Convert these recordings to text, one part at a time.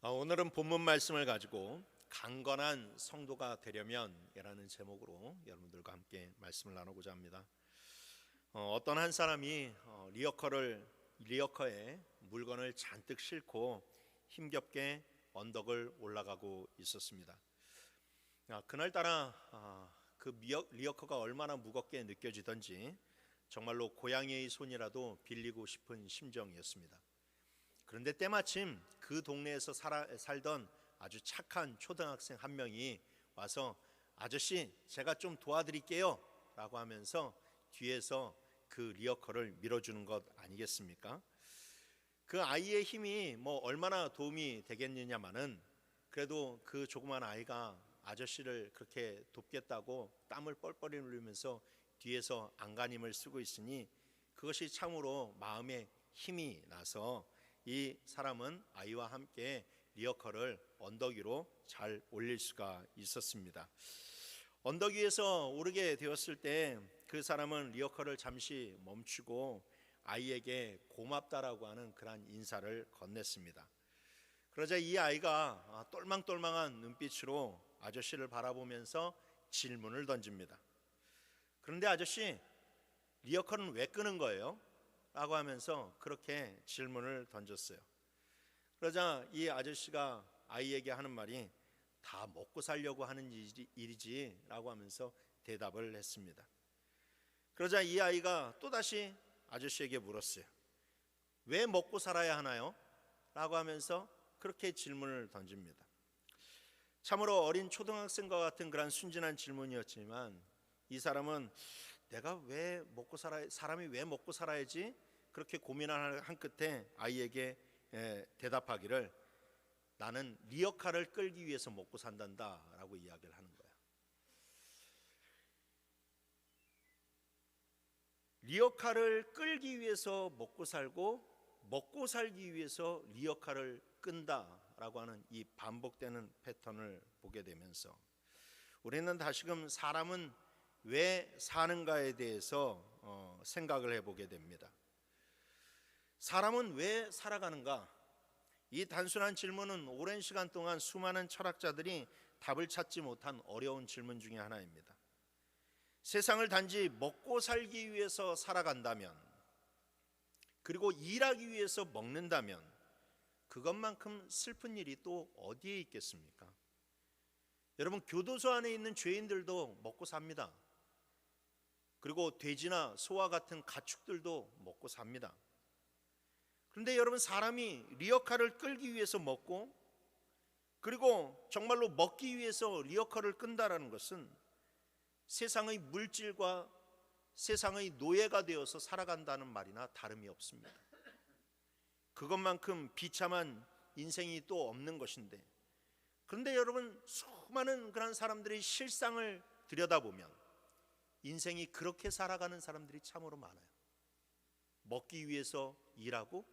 오늘은 본문 말씀을 가지고 강건한 성도가 되려면 이라는 제목으로 여러분들과 함께 말씀을 나누고자 합니다. 어떤 한 사람이 리어커에 물건을 잔뜩 싣고 힘겹게 언덕을 올라가고 있었습니다. 그날따라 그 리어커가 얼마나 무겁게 느껴지던지 정말로 고양이의 손이라도 빌리고 싶은 심정이었습니다. 그런데 때마침 그 동네에서 살던 아주 착한 초등학생 한 명이 와서 아저씨 제가 좀 도와드릴게요 라고 하면서 뒤에서 그 리어커를 밀어주는 것 아니겠습니까? 그 아이의 힘이 얼마나 도움이 되겠느냐마는 그래도 그 조그만 아이가 아저씨를 그렇게 돕겠다고 땀을 뻘뻘이 흘리면서 뒤에서 안간힘을 쓰고 있으니 그것이 참으로 마음에 힘이 나서 이 사람은 아이와 함께 리어커를 언덕 위로 잘 올릴 수가 있었습니다. 언덕 위에서 오르게 되었을 때 그 사람은 리어커를 잠시 멈추고 아이에게 고맙다라고 하는 그러한 인사를 건넸습니다. 그러자 이 아이가 똘망똘망한 눈빛으로 아저씨를 바라보면서 질문을 던집니다. 그런데 아저씨, 리어커는 왜 끄는 거예요? 라고 하면서 그렇게 질문을 던졌어요. 그러자 이 아저씨가 아이에게 하는 말이 다 먹고 살려고 하는 일이지 라고 하면서 대답을 했습니다. 그러자 이 아이가 또다시 아저씨에게 물었어요. 왜 먹고 살아야 하나요? 라고 하면서 그렇게 질문을 던집니다. 참으로 어린 초등학생과 같은 그런 순진한 질문이었지만 이 사람은 내가 왜 먹고 사람이 왜 먹고 살아야지? 그렇게 고민을 한 끝에 아이에게 대답하기를 나는 리어카를 끌기 위해서 먹고 산단다 라고 이야기를 하는 거야. 리어카를 끌기 위해서 먹고 살고 먹고 살기 위해서 리어카를 끈다 라고 하는 이 반복되는 패턴을 보게 되면서 우리는 다시금 사람은 왜 사는가에 대해서 생각을 해보게 됩니다. 사람은 왜 살아가는가? 이 단순한 질문은 오랜 시간 동안 수많은 철학자들이 답을 찾지 못한 어려운 질문 중에 하나입니다. 세상을 단지 먹고 살기 위해서 살아간다면, 그리고 일하기 위해서 먹는다면 그것만큼 슬픈 일이 또 어디에 있겠습니까? 여러분, 교도소 안에 있는 죄인들도 먹고 삽니다. 그리고 돼지나 소와 같은 가축들도 먹고 삽니다. 그런데 여러분, 사람이 리어카를 끌기 위해서 먹고 그리고 정말로 먹기 위해서 리어카를 끈다라는 것은 세상의 물질과 세상의 노예가 되어서 살아간다는 말이나 다름이 없습니다. 그것만큼 비참한 인생이 또 없는 것인데, 그런데 여러분, 수많은 그런 사람들의 실상을 들여다보면 인생이 그렇게 살아가는 사람들이 참으로 많아요. 먹기 위해서 일하고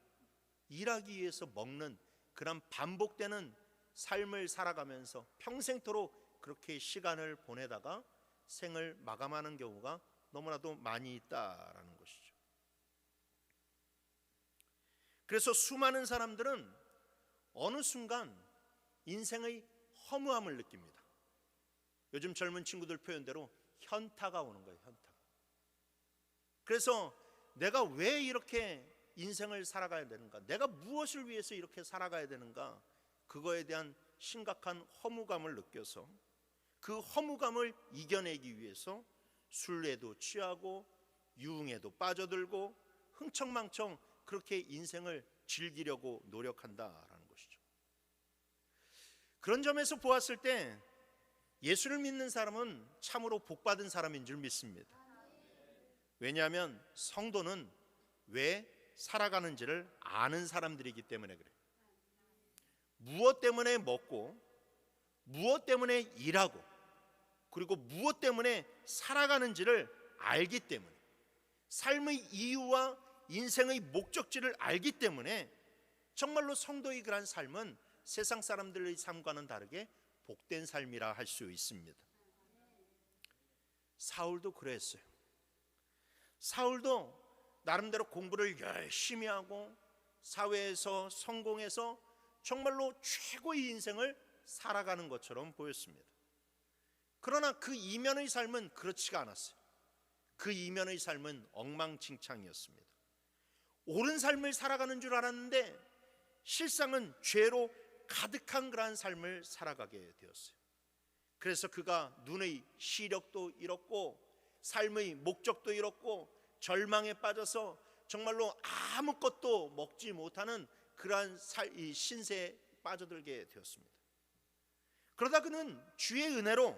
일하기 위해서 먹는 그런 반복되는 삶을 살아가면서 평생토록 그렇게 시간을 보내다가 생을 마감하는 경우가 너무나도 많이 있다라는 것이죠. 그래서 수많은 사람들은 어느 순간 인생의 허무함을 느낍니다. 요즘 젊은 친구들 표현대로 현타가 오는 거예요. 현타. 그래서 내가 왜 이렇게 인생을 살아가야 되는가? 내가 무엇을 위해서 이렇게 살아가야 되는가? 그거에 대한 심각한 허무감을 느껴서 그 허무감을 이겨내기 위해서 술에도 취하고 유흥에도 빠져들고 흥청망청 그렇게 인생을 즐기려고 노력한다라는 것이죠. 그런 점에서 보았을 때 예수를 믿는 사람은 참으로 복받은 사람인 줄 믿습니다. 왜냐하면 성도는 왜 살아가는지를 아는 사람들이기 때문에 그래요. 무엇 때문에 먹고 무엇 때문에 일하고 그리고 무엇 때문에 살아가는지를 알기 때문에, 삶의 이유와 인생의 목적지를 알기 때문에 정말로 성도의 그런 삶은 세상 사람들의 삶과는 다르게 복된 삶이라 할 수 있습니다. 사울도 그랬어요. 사울도 나름대로 공부를 열심히 하고 사회에서 성공해서 정말로 최고의 인생을 살아가는 것처럼 보였습니다. 그러나 그 이면의 삶은 그렇지가 않았어요. 그 이면의 삶은 엉망진창이었습니다. 옳은 삶을 살아가는 줄 알았는데 실상은 죄로 가득한 그러한 삶을 살아가게 되었어요. 그래서 그가 눈의 시력도 잃었고 삶의 목적도 잃었고 절망에 빠져서 정말로 아무것도 먹지 못하는 그러한 신세에 빠져들게 되었습니다. 그러다 그는 주의 은혜로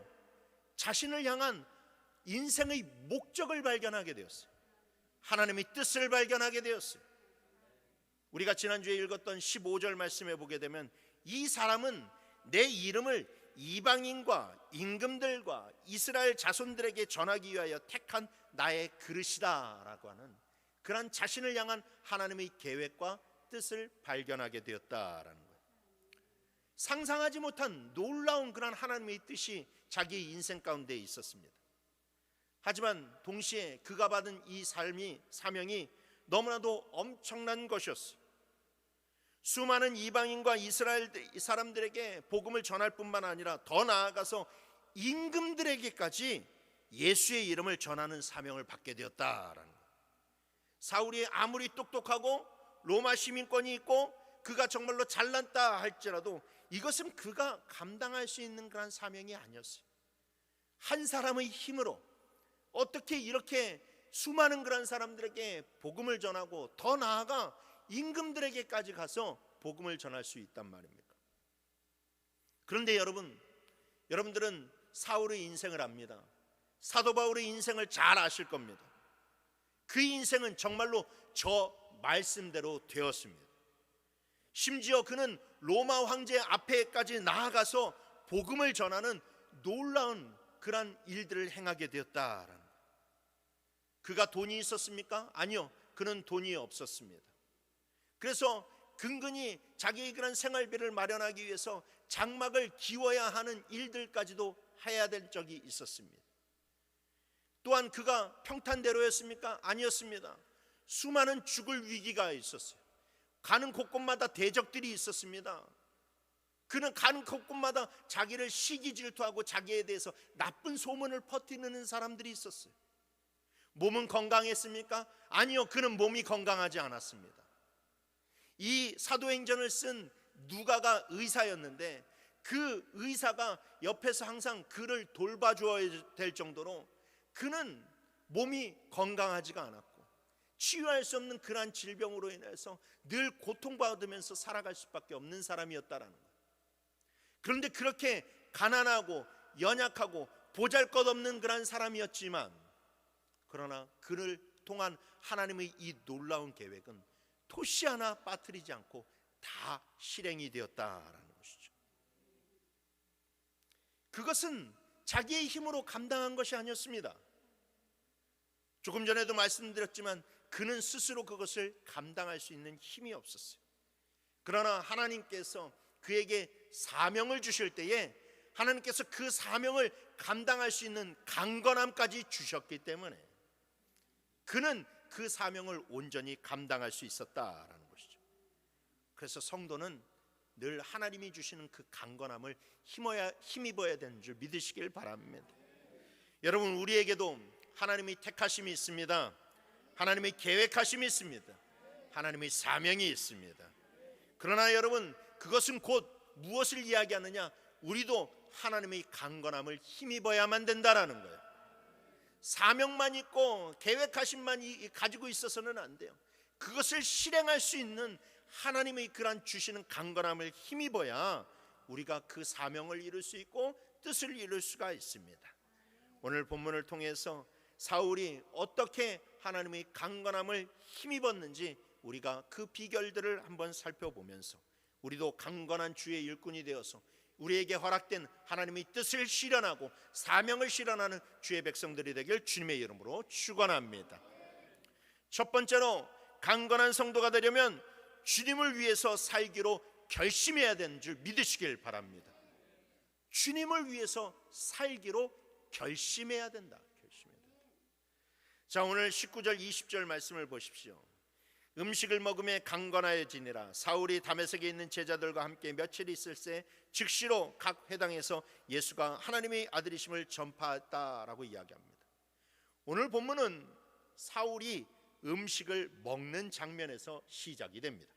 자신을 향한 인생의 목적을 발견하게 되었어요. 하나님의 뜻을 발견하게 되었어요. 우리가 지난주에 읽었던 15절 말씀에 보게 되면 이 사람은 내 이름을 이방인과 임금들과 이스라엘 자손들에게 전하기 위하여 택한 나의 그릇이다 라고 하는 그런 자신을 향한 하나님의 계획과 뜻을 발견하게 되었다라는 거예요. 상상하지 못한 놀라운 그런 하나님의 뜻이 자기 인생 가운데 있었습니다. 하지만 동시에 그가 받은 이 사명이 너무나도 엄청난 것이었어요. 수많은 이방인과 이스라엘 사람들에게 복음을 전할 뿐만 아니라 더 나아가서 임금들에게까지 예수의 이름을 전하는 사명을 받게 되었다라는 거예요. 사울이 아무리 똑똑하고 로마 시민권이 있고 그가 정말로 잘났다 할지라도 이것은 그가 감당할 수 있는 그런 사명이 아니었어요. 한 사람의 힘으로 어떻게 이렇게 수많은 그런 사람들에게 복음을 전하고 더 나아가 임금들에게까지 가서 복음을 전할 수 있단 말입니까? 그런데 여러분들은 사울의 인생을 압니다. 사도 바울의 인생을 잘 아실 겁니다. 그 인생은 정말로 저 말씀대로 되었습니다. 심지어 그는 로마 황제 앞에까지 나아가서 복음을 전하는 놀라운 그런 일들을 행하게 되었다라는 거예요. 그가 돈이 있었습니까? 아니요, 그는 돈이 없었습니다. 그래서 근근히 자기의 그런 생활비를 마련하기 위해서 장막을 기워야 하는 일들까지도 해야 될 적이 있었습니다. 또한 그가 평탄대로였습니까? 아니었습니다. 수많은 죽을 위기가 있었어요. 가는 곳곳마다 대적들이 있었습니다. 그는 가는 곳곳마다 자기를 시기 질투하고 자기에 대해서 나쁜 소문을 퍼뜨리는 사람들이 있었어요. 몸은 건강했습니까? 아니요, 그는 몸이 건강하지 않았습니다. 이 사도행전을 쓴 누가가 의사였는데 그 의사가 옆에서 항상 그를 돌봐줘야 될 정도로 그는 몸이 건강하지가 않았고 치유할 수 없는 그러한 질병으로 인해서 늘 고통받으면서 살아갈 수밖에 없는 사람이었다라는 거예요. 그런데 그렇게 가난하고 연약하고 보잘것없는 그런 사람이었지만 그러나 그를 통한 하나님의 이 놀라운 계획은 토시 하나 빠뜨리지 않고 다 실행이 되었다라는 것이죠. 그것은 자기의 힘으로 감당한 것이 아니었습니다. 조금 전에도 말씀드렸지만 그는 스스로 그것을 감당할 수 있는 힘이 없었어요. 그러나 하나님께서 그에게 사명을 주실 때에 하나님께서 그 사명을 감당할 수 있는 강건함까지 주셨기 때문에 그는 그 사명을 온전히 감당할 수 있었다라는 것이죠. 그래서 성도는 늘 하나님이 주시는 그 강건함을 힘입어야 되는 줄 믿으시길 바랍니다. 여러분, 우리에게도 하나님의 택하심이 있습니다. 하나님의 계획하심이 있습니다. 하나님의 사명이 있습니다. 그러나 여러분, 그것은 곧 무엇을 이야기하느냐? 우리도 하나님의 강건함을 힘입어야만 된다라는 거예요. 사명만 있고 계획하심만 가지고 있어서는 안 돼요. 그것을 실행할 수 있는 하나님의 그런 주시는 강건함을 힘입어야 우리가 그 사명을 이룰 수 있고 뜻을 이룰 수가 있습니다. 오늘 본문을 통해서 사울이 어떻게 하나님의 강건함을 힘입었는지 우리가 그 비결들을 한번 살펴보면서 우리도 강건한 주의 일꾼이 되어서 우리에게 허락된 하나님의 뜻을 실현하고 사명을 실현하는 주의 백성들이 되길 주님의 이름으로 축원합니다. 첫 번째로 강건한 성도가 되려면 주님을 위해서 살기로 결심해야 되는 줄 믿으시길 바랍니다. 주님을 위해서 살기로 결심해야 된다. 자, 오늘 19절 20절 말씀을 보십시오. 음식을 먹으며 강건하여지니라. 사울이 다메섹에 있는 제자들과 함께 며칠 있을 새 즉시로 각 회당에서 예수가 하나님의 아들이심을 전파했다라고 이야기합니다. 오늘 본문은 사울이 음식을 먹는 장면에서 시작이 됩니다.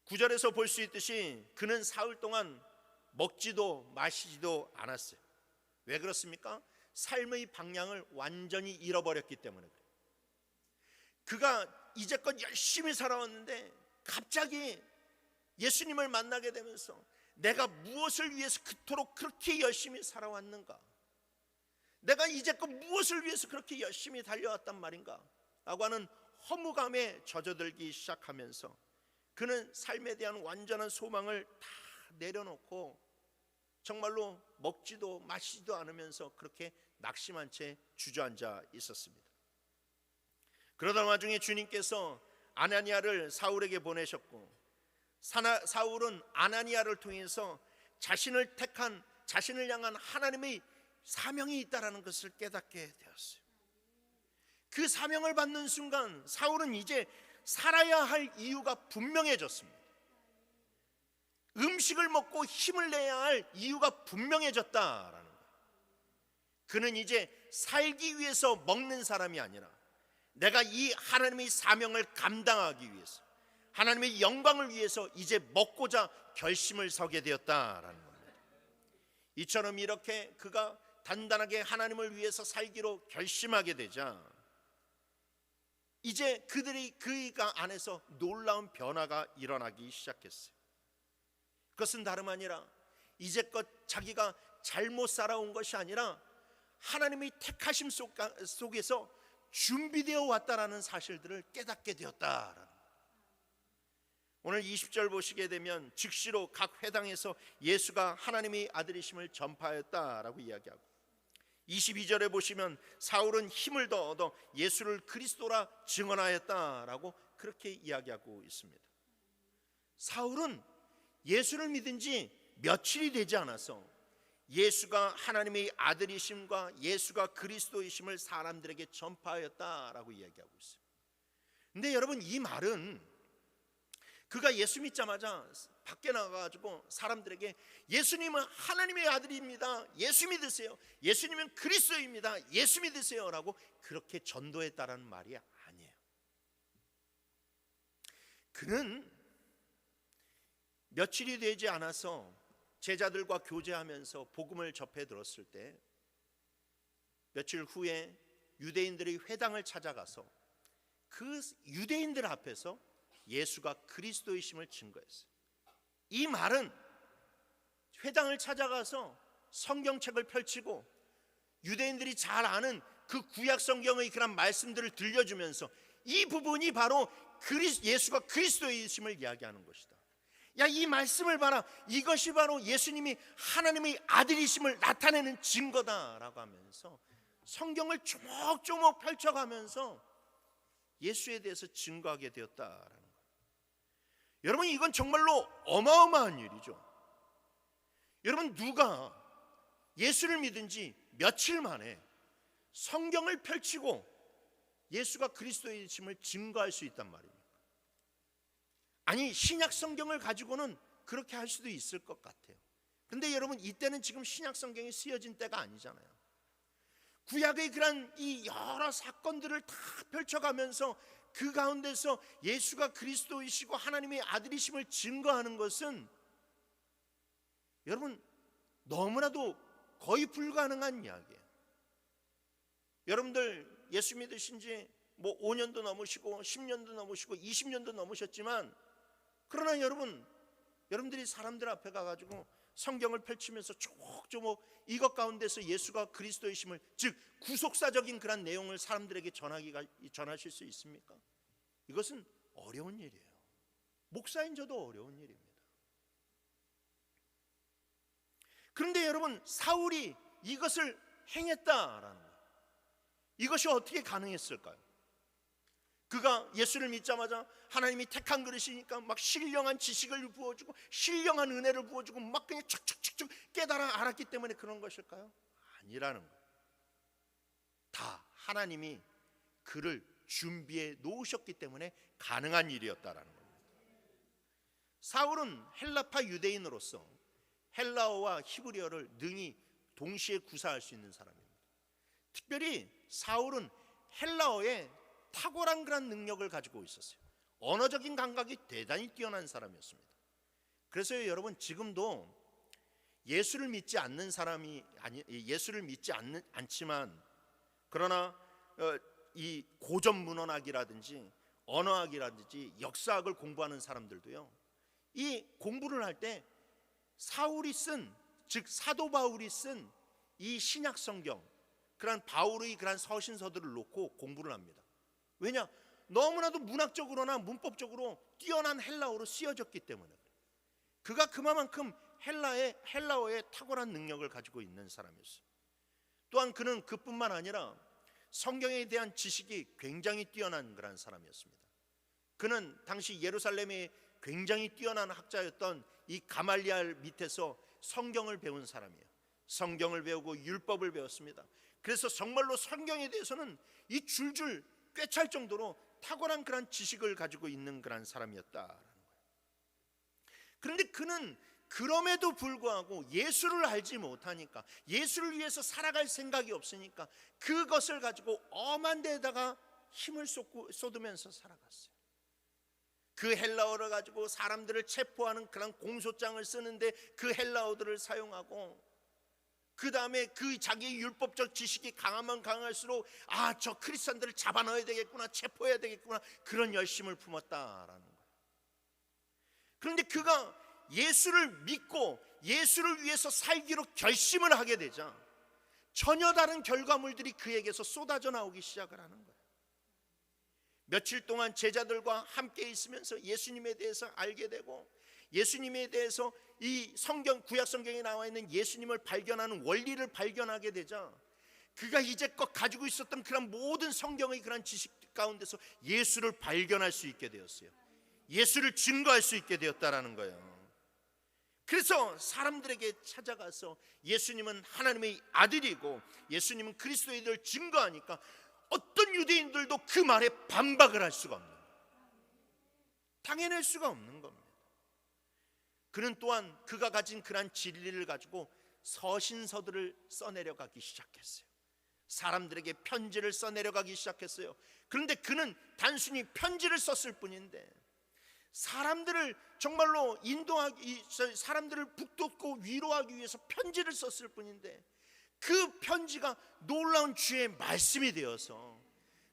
9절에서 볼 수 있듯이 그는 사흘 동안 먹지도 마시지도 않았어요. 왜 그렇습니까? 삶의 방향을 완전히 잃어버렸기 때문에 그래요. 그가 이제껏 열심히 살아왔는데 갑자기 예수님을 만나게 되면서 내가 무엇을 위해서 그토록 그렇게 열심히 살아왔는가? 내가 이제껏 무엇을 위해서 그렇게 열심히 달려왔단 말인가? 라고 하는 허무감에 젖어들기 시작하면서 그는 삶에 대한 완전한 소망을 다 내려놓고 정말로 먹지도 마시지도 않으면서 그렇게 낙심한 채 주저앉아 있었습니다. 그러던 와중에 주님께서 아나니아를 사울에게 보내셨고 사울은 아나니아를 통해서 자신을 택한, 자신을 향한 하나님의 사명이 있다는 것을 깨닫게 되었어요. 그 사명을 받는 순간 사울은 이제 살아야 할 이유가 분명해졌습니다. 음식을 먹고 힘을 내야 할 이유가 분명해졌다라는 거예요. 그는 이제 살기 위해서 먹는 사람이 아니라 내가 이 하나님의 사명을 감당하기 위해서, 하나님의 영광을 위해서 이제 먹고자 결심을 서게 되었다라는 겁니다. 이처럼 이렇게 그가 단단하게 하나님을 위해서 살기로 결심하게 되자 이제 그가 안에서 놀라운 변화가 일어나기 시작했어요. 그것은 다름 아니라 이제껏 자기가 잘못 살아온 것이 아니라 하나님의 택하심 속에서 준비되어 왔다라는 사실들을 깨닫게 되었다라는 거예요. 오늘 20절 보시게 되면 즉시로 각 회당에서 예수가 하나님의 아들이심을 전파하였다라고 이야기하고 22절에 보시면 사울은 힘을 더 얻어 예수를 그리스도라 증언하였다라고 그렇게 이야기하고 있습니다. 사울은 예수를 믿은 지 며칠이 되지 않아서 예수가 하나님의 아들이심과 예수가 그리스도이심을 사람들에게 전파하였다라고 이야기하고 있어요. 근데 여러분, 이 말은 그가 예수 믿자마자 밖에 나가가지고 사람들에게 예수님은 하나님의 아들입니다, 예수 믿으세요, 예수님은 그리스도입니다, 예수 믿으세요 라고 그렇게 전도했다라는 말이 아니에요. 그는 며칠이 되지 않아서 제자들과 교제하면서 복음을 접해 들었을 때 며칠 후에 유대인들의 회당을 찾아가서 그 유대인들 앞에서 예수가 그리스도이심을 증거했어요. 이 말은 회당을 찾아가서 성경책을 펼치고 유대인들이 잘 아는 그 구약 성경의 그런 말씀들을 들려주면서 이 부분이 바로 예수가 그리스도이심을 이야기하는 것이다. 야, 이 말씀을 봐라, 이것이 바로 예수님이 하나님의 아들이심을 나타내는 증거다라고 하면서 성경을 조목조목 펼쳐가면서 예수에 대해서 증거하게 되었다라는 거예요. 여러분, 이건 정말로 어마어마한 일이죠. 여러분, 누가 예수를 믿은 지 며칠 만에 성경을 펼치고 예수가 그리스도이심을 증거할 수 있단 말입니까? 아니, 신약 성경을 가지고는 그렇게 할 수도 있을 것 같아요. 그런데 여러분, 이때는 지금 신약 성경이 쓰여진 때가 아니잖아요. 구약의 그런 이 여러 사건들을 다 펼쳐가면서 그 가운데서 예수가 그리스도이시고 하나님의 아들이심을 증거하는 것은 여러분 너무나도 거의 불가능한 이야기예요. 여러분들 예수 믿으신 지 5년도 넘으시고 10년도 넘으시고 20년도 넘으셨지만, 그러나 여러분들이 사람들 앞에 가가지고 성경을 펼치면서 조목조목 이것 가운데서 예수가 그리스도이심을, 즉 구속사적인 그런 내용을 사람들에게 전하실 수 있습니까? 이것은 어려운 일이에요. 목사인 저도 어려운 일입니다. 그런데 여러분, 사울이 이것을 행했다라는 거예요. 이것이 어떻게 가능했을까요? 그가 예수를 믿자마자 하나님이 택한 그릇이니까 막 신령한 지식을 부어주고 신령한 은혜를 부어주고 막 그냥 척척척척 깨달아 알았기 때문에 그런 것일까요? 아니라는 거예요. 다 하나님이 그를 준비해 놓으셨기 때문에 가능한 일이었다라는 겁니다. 사울은 헬라파 유대인으로서 헬라어와 히브리어를 능히 동시에 구사할 수 있는 사람입니다. 특별히 사울은 헬라어에 탁월한 그런 능력을 가지고 있었어요. 언어적인 감각이 대단히 뛰어난 사람이었습니다. 그래서 여러분, 지금도 예수를 믿지 않는 사람이 예수를 믿지 않지만 그러나 이 고전 문헌학이라든지 언어학이라든지 역사학을 공부하는 사람들도요, 이 공부를 할 때 사울이 쓴, 즉 사도 바울이 쓴 이 신약 성경, 그런 바울의 그런 서신서들을 놓고 공부를 합니다. 왜냐? 너무나도 문학적으로나 문법적으로 뛰어난 헬라어로 쓰여졌기 때문에. 그가 그만큼 헬라어에 탁월한 능력을 가지고 있는 사람이었어요. 또한 그는 그뿐만 아니라 성경에 대한 지식이 굉장히 뛰어난 그런 사람이었습니다. 그는 당시 예루살렘에 굉장히 뛰어난 학자였던 이 가말리알 밑에서 성경을 배운 사람이에요. 성경을 배우고 율법을 배웠습니다. 그래서 정말로 성경에 대해서는 이 줄줄 꿰찰 정도로 탁월한 그런 지식을 가지고 있는 그런 사람이었다라는 거예요. 그런데 그는 그럼에도 불구하고 예수를 알지 못하니까, 예수를 위해서 살아갈 생각이 없으니까 그것을 가지고 엄한 데다가 힘을 쏟으면서 살아갔어요. 그 헬라어를 가지고 사람들을 체포하는 그런 공소장을 쓰는데 그 헬라어들을 사용하고, 그 다음에 그 자기의 율법적 지식이 강하면 강할수록 저 크리스천들을 잡아 넣어야 되겠구나, 체포해야 되겠구나, 그런 열심을 품었다라는 거예요. 그런데 그가 예수를 믿고 예수를 위해서 살기로 결심을 하게 되자 전혀 다른 결과물들이 그에게서 쏟아져 나오기 시작을 하는 거예요. 며칠 동안 제자들과 함께 있으면서 예수님에 대해서 알게 되고, 예수님에 대해서 이 성경, 구약 성경에 나와 있는 예수님을 발견하는 원리를 발견하게 되자 그가 이제껏 가지고 있었던 그런 모든 성경의 그런 지식 가운데서 예수를 발견할 수 있게 되었어요. 예수를 증거할 수 있게 되었다라는 거예요. 그래서 사람들에게 찾아가서 예수님은 하나님의 아들이고 예수님은 그리스도인을 증거하니까 어떤 유대인들도 그 말에 반박을 할 수가 없는 거예요. 당해낼 수가 없는 겁니다. 그는 또한 그가 가진 그런 진리를 가지고 서신서들을 써내려가기 시작했어요. 사람들에게 편지를 써내려가기 시작했어요. 그런데 그는 단순히 편지를 썼을 뿐인데 사람들을 정말로 사람들을 북돋고 위로하기 위해서 편지를 썼을 뿐인데 그 편지가 놀라운 주의 말씀이 되어서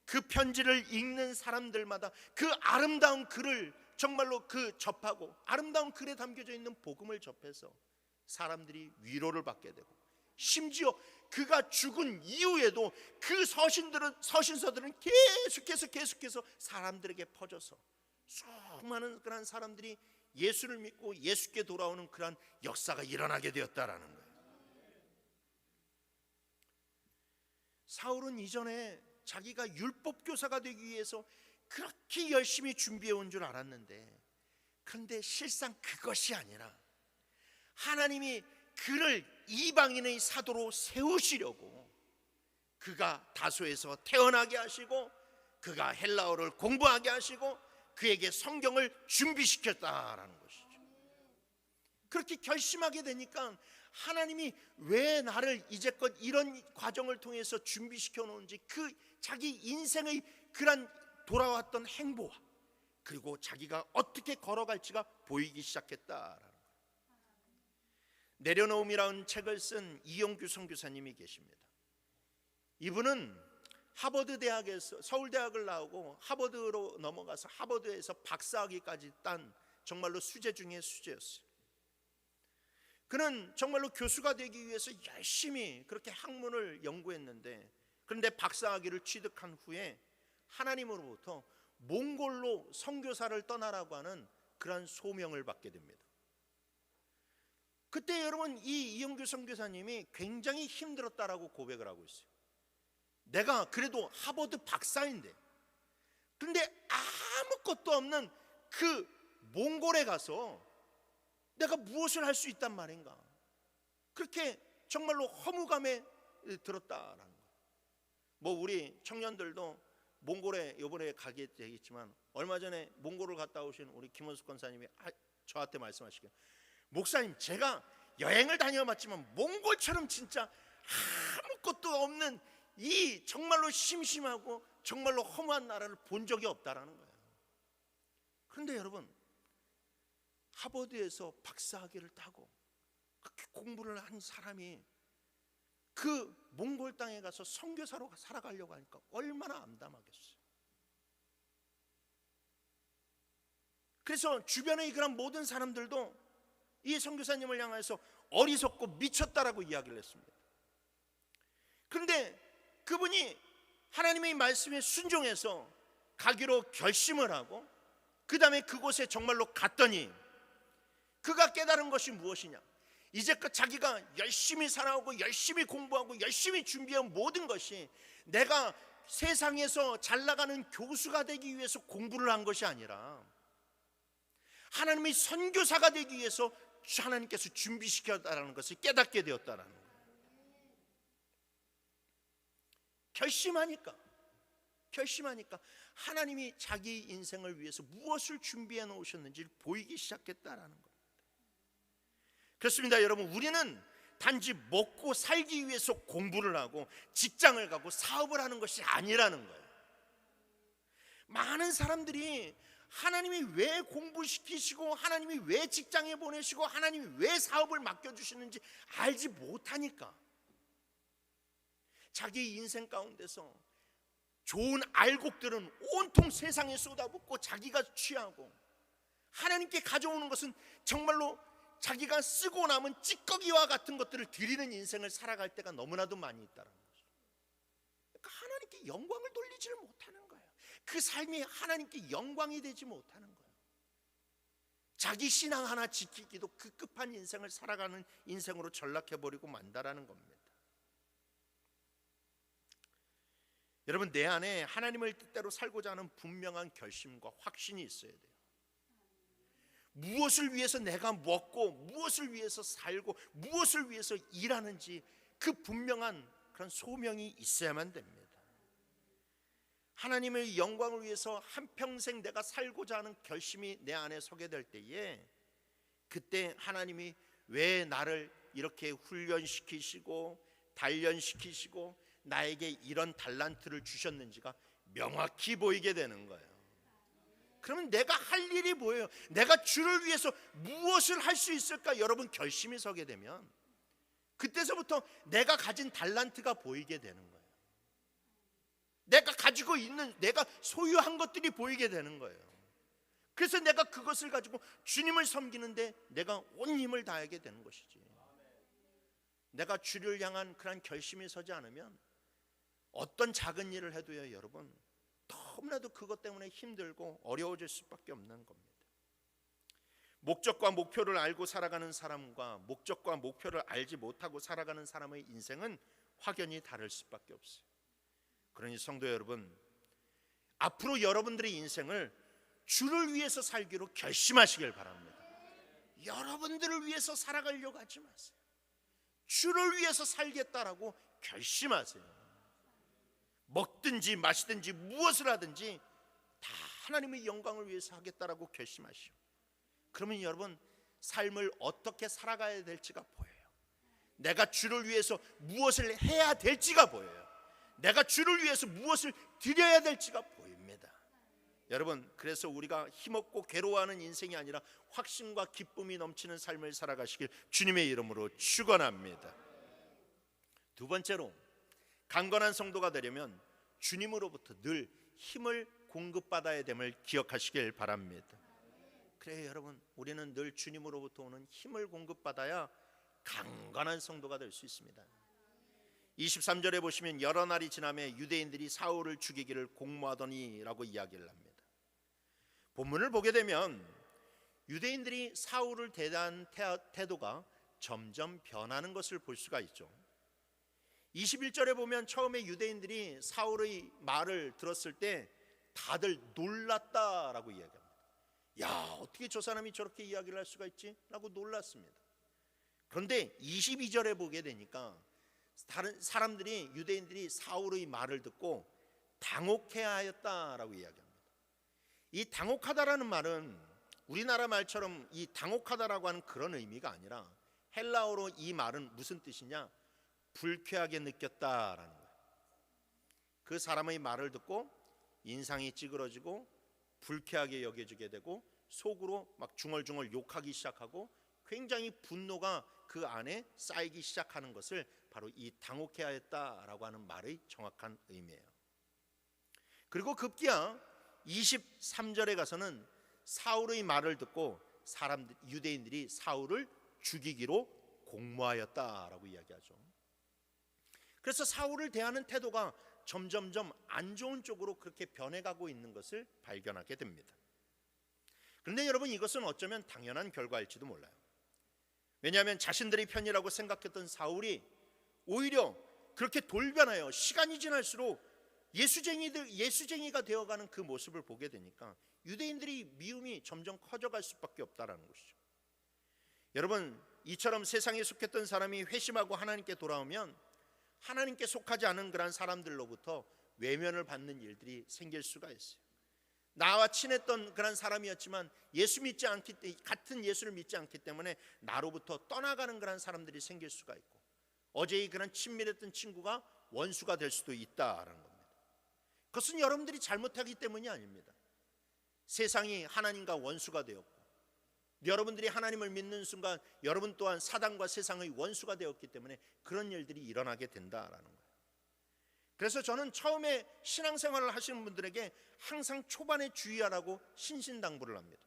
그 편지를 읽는 사람들마다 그 아름다운 글을 정말로 접하고 아름다운 글에 담겨져 있는 복음을 접해서 사람들이 위로를 받게 되고, 심지어 그가 죽은 이후에도 그 서신서들은 계속해서 사람들에게 퍼져서 수많은 그런 사람들이 예수를 믿고 예수께 돌아오는 그런 역사가 일어나게 되었다라는 거예요. 사울은 이전에 자기가 율법 교사가 되기 위해서 그렇게 열심히 준비해 온 줄 알았는데, 그런데 실상 그것이 아니라 하나님이 그를 이방인의 사도로 세우시려고 그가 다소에서 태어나게 하시고 그가 헬라어를 공부하게 하시고 그에게 성경을 준비시켰다라는 것이죠. 그렇게 결심하게 되니까 하나님이 왜 나를 이제껏 이런 과정을 통해서 준비시켜 놓은지 그 자기 인생의 그런 돌아왔던 행보와 그리고 자기가 어떻게 걸어갈지가 보이기 시작했다라는 거예요. 내려놓음이라는 책을 쓴 이용규 선교사님이 계십니다. 이분은 하버드 대학에서 서울대학을 나오고 하버드로 넘어가서 하버드에서 박사학위까지 딴 정말로 수재 중에 수재였어요. 그는 정말로 교수가 되기 위해서 열심히 그렇게 학문을 연구했는데, 그런데 박사학위를 취득한 후에 하나님으로부터 몽골로 선교사를 떠나라고 하는 그러한 소명을 받게 됩니다. 그때 여러분 이 이영규 선교사님이 굉장히 힘들었다라고 고백을 하고 있어요. 내가 그래도 하버드 박사인데, 그런데 아무것도 없는 그 몽골에 가서 내가 무엇을 할 수 있단 말인가, 그렇게 정말로 허무감에 들었다라는 거예요. 우리 청년들도 몽골에 이번에 가게 되겠지만 얼마 전에 몽골을 갔다 오신 우리 김원숙 권사님이 저한테 말씀하시길, 목사님 제가 여행을 다녀봤지만 몽골처럼 진짜 아무것도 없는 이 정말로 심심하고 정말로 험한 나라를 본 적이 없다라는 거예요. 그런데 여러분, 하버드에서 박사학위를 따고 그렇게 공부를 한 사람이 그 몽골 땅에 가서 선교사로 살아가려고 하니까 얼마나 암담하겠어요. 그래서 주변에 그런 모든 사람들도 이 선교사님을 향해서 어리석고 미쳤다라고 이야기를 했습니다. 그런데 그분이 하나님의 말씀에 순종해서 가기로 결심을 하고 그 다음에 그곳에 정말로 갔더니 그가 깨달은 것이 무엇이냐, 이제껏 자기가 열심히 살아오고 열심히 공부하고 열심히 준비한 모든 것이 내가 세상에서 잘 나가는 교수가 되기 위해서 공부를 한 것이 아니라 하나님의 선교사가 되기 위해서 하나님께서 준비시켰다는 것을 깨닫게 되었다는 거예요. 결심하니까 하나님이 자기 인생을 위해서 무엇을 준비해 놓으셨는지를 보이기 시작했다라는 겁니다. 그렇습니다. 여러분, 우리는 단지 먹고 살기 위해서 공부를 하고 직장을 가고 사업을 하는 것이 아니라는 거예요. 많은 사람들이 하나님이 왜 공부시키시고 하나님이 왜 직장에 보내시고 하나님이 왜 사업을 맡겨주시는지 알지 못하니까 자기 인생 가운데서 좋은 알곡들은 온통 세상에 쏟아붓고 자기가 취하고 하나님께 가져오는 것은 정말로 자기가 쓰고 남은 찌꺼기와 같은 것들을 드리는 인생을 살아갈 때가 너무나도 많이 있다는 거죠. 그러니까 하나님께 영광을 돌리지를 못하는 거예요. 그 삶이 하나님께 영광이 되지 못하는 거예요. 자기 신앙 하나 지키기도 급급한 인생을 살아가는 인생으로 전락해버리고 만다라는 겁니다. 여러분, 내 안에 하나님을 뜻대로 살고자 하는 분명한 결심과 확신이 있어야 돼요. 무엇을 위해서 내가 먹고 무엇을 위해서 살고 무엇을 위해서 일하는지 그 분명한 그런 소명이 있어야만 됩니다. 하나님의 영광을 위해서 한평생 내가 살고자 하는 결심이 내 안에 서게 될 때에 그때 하나님이 왜 나를 이렇게 훈련시키시고 단련시키시고 나에게 이런 달란트를 주셨는지가 명확히 보이게 되는 거예요. 그러면 내가 할 일이 뭐예요? 내가 주를 위해서 무엇을 할 수 있을까? 여러분, 결심이 서게 되면 그때서부터 내가 가진 달란트가 보이게 되는 거예요. 내가 가지고 있는, 내가 소유한 것들이 보이게 되는 거예요. 그래서 내가 그것을 가지고 주님을 섬기는데 내가 온 힘을 다하게 되는 것이지. 내가 주를 향한 그런 결심이 서지 않으면 어떤 작은 일을 해도요, 여러분, 너무나도 그것 때문에 힘들고 어려워질 수밖에 없는 겁니다. 목적과 목표를 알고 살아가는 사람과 목적과 목표를 알지 못하고 살아가는 사람의 인생은 확연히 다를 수밖에 없어요. 그러니 성도 여러분, 앞으로 여러분들의 인생을 주를 위해서 살기로 결심하시길 바랍니다. 여러분들을 위해서 살아가려고 하지 마세요. 주를 위해서 살겠다라고 결심하세요. 먹든지 마시든지 무엇을 하든지 다 하나님의 영광을 위해서 하겠다라고 결심하시오. 그러면 여러분, 삶을 어떻게 살아가야 될지가 보여요. 내가 주를 위해서 무엇을 해야 될지가 보여요. 내가 주를 위해서 무엇을 드려야 될지가 보입니다. 여러분, 그래서 우리가 힘없고 괴로워하는 인생이 아니라 확신과 기쁨이 넘치는 삶을 살아가시길 주님의 이름으로 축원합니다. 두 번째로, 강건한 성도가 되려면 주님으로부터 늘 힘을 공급받아야 됨을 기억하시길 바랍니다. 그래요, 여러분, 우리는 늘 주님으로부터 오는 힘을 공급받아야 강건한 성도가 될 수 있습니다. 23절에 보시면 여러 날이 지나매 유대인들이 사울을 죽이기를 공모하더니라고 이야기를 합니다. 본문을 보게 되면 유대인들이 사울을 대한 태도가 점점 변하는 것을 볼 수가 있죠. 21절에 보면 처음에 유대인들이 사울의 말을 들었을 때 다들 놀랐다라고 이야기합니다. 야, 어떻게 저 사람이 저렇게 이야기를 할 수가 있지? 라고 놀랐습니다. 그런데 22절에 보게 되니까 다른 사람들이, 유대인들이 사울의 말을 듣고 당혹해야 하였다라고 이야기합니다. 이 당혹하다라는 말은 우리나라 말처럼 이 당혹하다라고 하는 그런 의미가 아니라 헬라어로 이 말은 무슨 뜻이냐? 불쾌하게 느꼈다라는 거예요. 그 사람의 말을 듣고 인상이 찌그러지고 불쾌하게 여겨지게 되고 속으로 막 중얼중얼 욕하기 시작하고 굉장히 분노가 그 안에 쌓이기 시작하는 것을 바로 이 당혹해야 했다라고 하는 말의 정확한 의미예요. 그리고 급기야 23절에 가서는 사울의 말을 듣고 유대인들이 사울을 죽이기로 공모하였다라고 이야기하죠. 그래서 사울을 대하는 태도가 점점점 안 좋은 쪽으로 그렇게 변해가고 있는 것을 발견하게 됩니다. 그런데 여러분, 이것은 어쩌면 당연한 결과일지도 몰라요. 왜냐하면 자신들의 편이라고 생각했던 사울이 오히려 그렇게 돌변하여 시간이 지날수록 예수쟁이가 되어가는 그 모습을 보게 되니까 유대인들이 미움이 점점 커져갈 수밖에 없다라는 것이죠. 여러분, 이처럼 세상에 속했던 사람이 회심하고 하나님께 돌아오면 하나님께 속하지 않은 그런 사람들로부터 외면을 받는 일들이 생길 수가 있어요. 나와 친했던 그런 사람이었지만 같은 예수를 믿지 않기 때문에 나로부터 떠나가는 그런 사람들이 생길 수가 있고, 어제의 그런 친밀했던 친구가 원수가 될 수도 있다라는 겁니다. 그것은 여러분들이 잘못하기 때문이 아닙니다. 세상이 하나님과 원수가 되었고, 여러분들이 하나님을 믿는 순간 여러분 또한 사단과 세상의 원수가 되었기 때문에 그런 일들이 일어나게 된다라는 거예요. 그래서 저는 처음에 신앙생활을 하시는 분들에게 항상 초반에 주의하라고 신신당부를 합니다.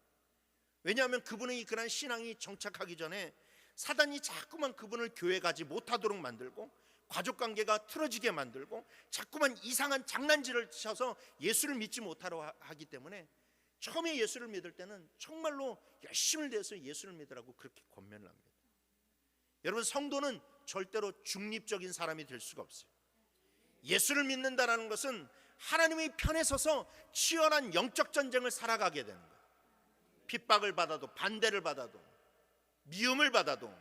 왜냐하면 그분의 그런 신앙이 정착하기 전에 사단이 자꾸만 그분을 교회 가지 못하도록 만들고, 가족관계가 틀어지게 만들고, 자꾸만 이상한 장난질을 쳐서 예수를 믿지 못하려 하기 때문에 처음에 예수를 믿을 때는 정말로 열심을 내서 예수를 믿으라고 그렇게 권면을 합니다. 여러분, 성도는 절대로 중립적인 사람이 될 수가 없어요. 예수를 믿는다는 것은 하나님의 편에 서서 치열한 영적 전쟁을 살아가게 되는 거예요. 핍박을 받아도, 반대를 받아도, 미움을 받아도